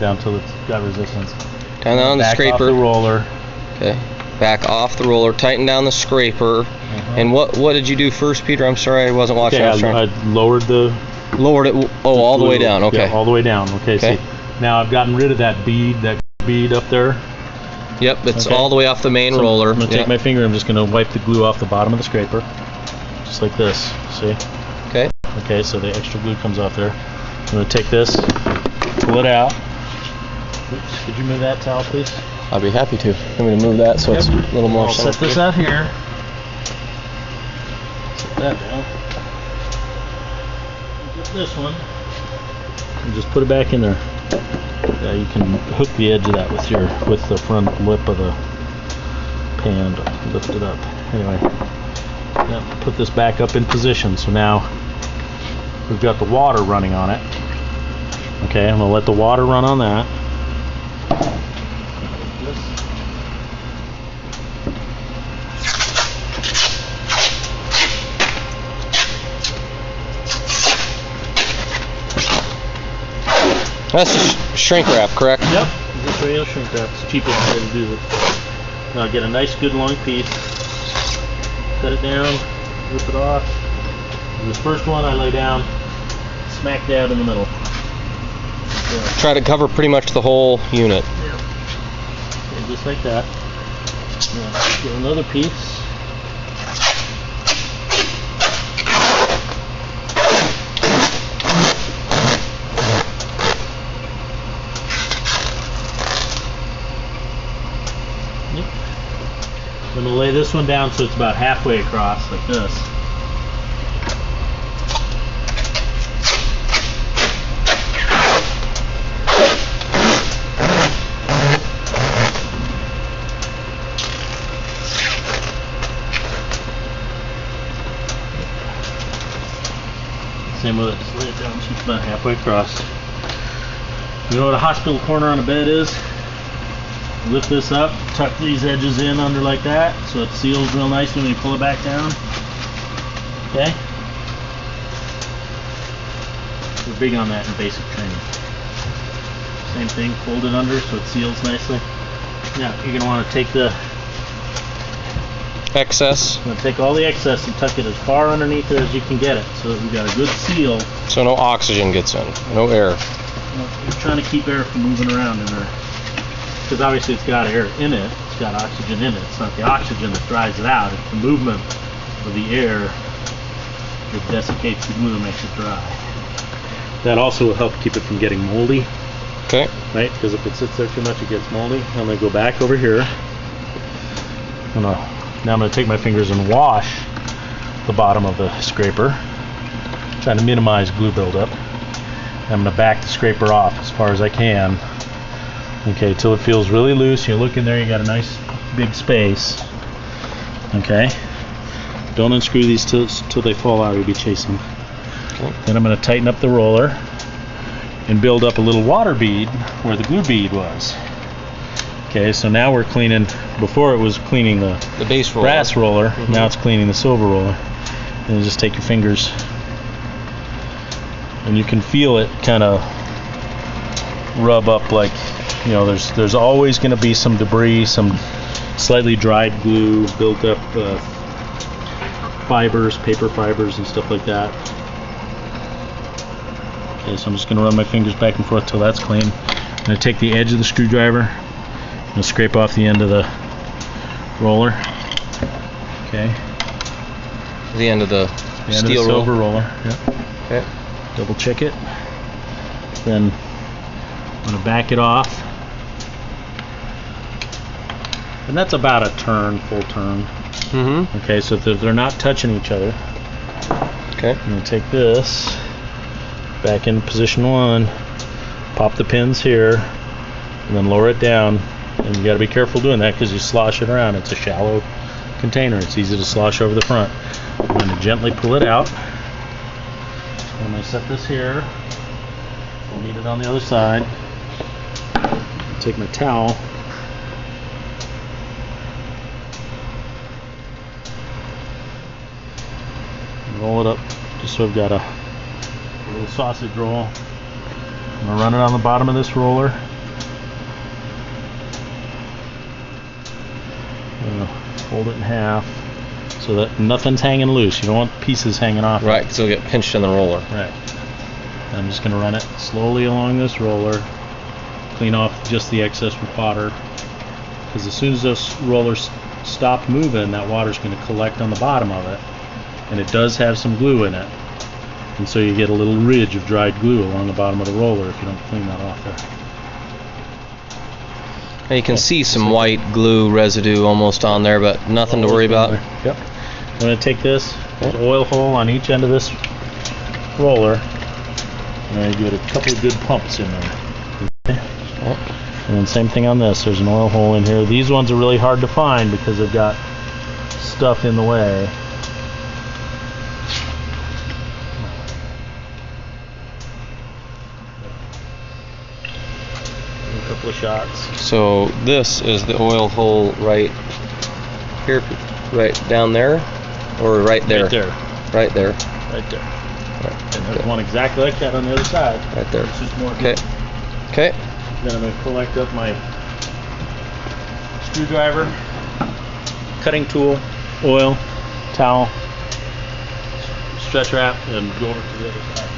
down till it's got resistance. Down on the scraper. Back off the roller. Okay. Back off the roller. Tighten down the scraper. And what did you do first, Peter? I'm sorry, I wasn't watching. Okay, I lowered it. All the way down. Okay. Yeah, all the way down. Okay. See, now I've gotten rid of that bead up there. Yep, it's all the way off the main roller. I'm going to take my finger, I'm just going to wipe the glue off the bottom of the scraper. Just like this, see? Okay. Okay, so the extra glue comes off there. I'm going to take this, pull it out. Oops, could you move that towel, please? I'd be happy to. I'm going to move that so it's a little more I'll set this out here. Set that down. Get this one. And just put it back in there. You can hook the edge of that with the front lip of the pan to lift it up. Anyway, now put this back up in position. So now we've got the water running on it. Okay, I'm gonna let the water run on that. That's just shrink wrap, correct? Yep, just regular shrink wrap. It's the cheapest way to do this. Now get a nice good long piece, set it down, rip it off. This first one I lay down, smack dab in the middle. Try to cover pretty much the whole unit. Yeah. Okay, just like that. Now get another piece. I'm going to lay this one down so it's about halfway across, like this. Same with it, just lay it down so it's about halfway across. You know what a hospital corner on a bed is? Lift this up, tuck these edges in under like that so it seals real nicely when you pull it back down. Okay? We're big on that in basic training. Same thing, fold it under so it seals nicely. Now you're going to want to take the excess. I'm going to take all the excess and tuck it as far underneath it as you can get it so that we've got a good seal. So no oxygen gets in, no air. You're trying to keep air from moving around in there. Because obviously it's got air in it, it's got oxygen in it. It's not the oxygen that dries it out, it's the movement of the air that desiccates the glue and makes it dry. That also will help keep it from getting moldy. Okay. Right? Because if it sits there too much it gets moldy. I'm going to go back over here. Now I'm going to take my fingers and wash the bottom of the scraper, trying to minimize glue buildup. I'm going to back the scraper off as far as I can. Okay, till it feels really loose. You look in there, you got a nice big space. Okay, don't unscrew these till they fall out, you'll be chasing. Okay. Then I'm going to tighten up the roller and build up a little water bead where the glue bead was. Okay, so now we're cleaning, before it was cleaning the base roller. Brass roller, now it's cleaning the silver roller. And you just take your fingers and you can feel it kind of rub up, like, you know, there's always going to be some debris, some slightly dried glue, built up fibers, paper fibers and stuff like that. Okay, so I'm just going to run my fingers back and forth till that's clean. I'm going to take the edge of the screwdriver and scrape off the end of the roller. Okay. The end of the steel silver roller. Yep. Okay. Double check it. Then I'm going to back it off. And that's about a turn, full turn. Okay, so if they're not touching each other. Okay. I'm going to take this back in position 1, pop the pins here, and then lower it down. And you got to be careful doing that because you slosh it around. It's a shallow container. It's easy to slosh over the front. I'm going to gently pull it out. I'm going to set this here. We'll need it on the other side. Take my towel. Roll it up just so I've got a little sausage roll. I'm going to run it on the bottom of this roller. Fold it in half so that nothing's hanging loose. You don't want pieces hanging off. Right, because it'll get pinched in the roller. Right. And I'm just going to run it slowly along this roller, clean off just the excess water, because as soon as those rollers stop moving, that water's going to collect on the bottom of it, and it does have some glue in it, and so you get a little ridge of dried glue along the bottom of the roller if you don't clean that off there. And you can see some white glue residue almost on there, but nothing to worry about. Yep. I'm going to take this, there's an oil hole on each end of this roller, and I'm going to give it a couple of good pumps in there. Okay. And then same thing on this, there's an oil hole in here. These ones are really hard to find because they've got stuff in the way. A couple of shots. So this is the oil hole right here, right down there, or right there? Right there. Right there. Right there. Right. And there's one exactly like that on the other side. Right there. It's just more. Okay. Okay. Then I'm going to collect up my screwdriver, cutting tool, oil, towel, stretch wrap, and go over to the other side.